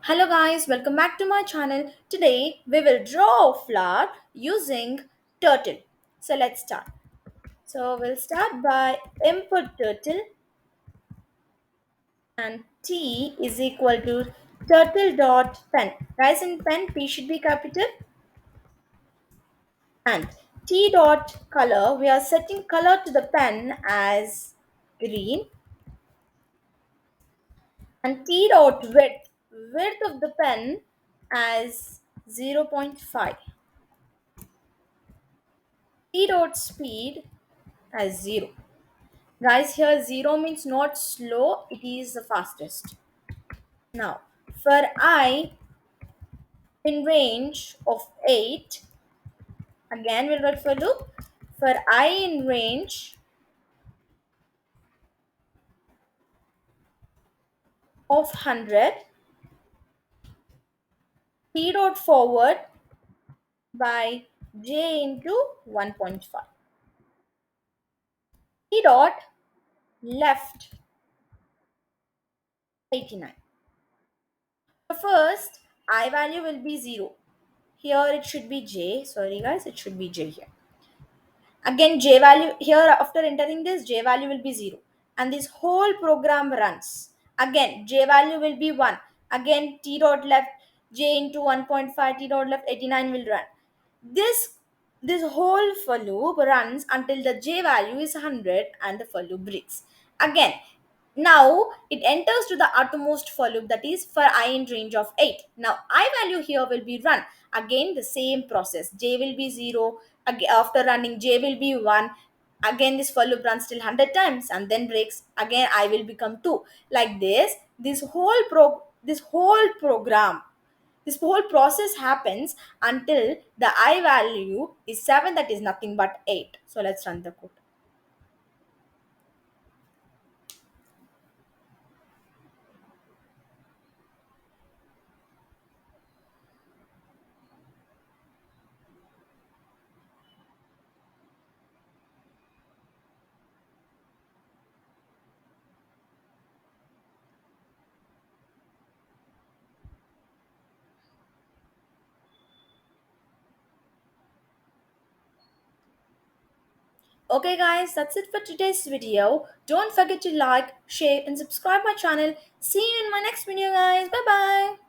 Hello guys, welcome back to my channel. Today we will draw a flower using turtle. So let's start. So we'll start by input turtle and T is equal to turtle dot pen. Guys, in pen P should be capital and T dot color, we are setting color to the pen as green, and T dot width of the pen as 0.5. T dot speed as 0. Guys, here 0 means not slow, it is the fastest. Now, for I in range of 8, again we'll write for loop. For I in range of 100, T dot forward by j into 1.5. T dot left 89. The first I value will be 0. Here it should be j. Sorry guys, it should be j here. Again, j value here after entering this, j value will be 0. And this whole program runs. Again, j value will be 1. Again, t dot left, j into 1.5, t dot left 89 will run. This whole for loop runs until the j value is 100 and the for loop breaks. Again, now it enters to the outermost for loop, that is for I in range of 8. Now I value here will be run. Again the same process. J will be 0. After running j will be 1. Again this for loop runs till 100 times and then breaks. Again I will become 2. Like this, this whole process happens until the I value is 7, that is nothing but 8. So let's run the code. Okay guys, that's it for today's video. Don't forget to like, share and subscribe my channel. See you in my next video guys. Bye bye.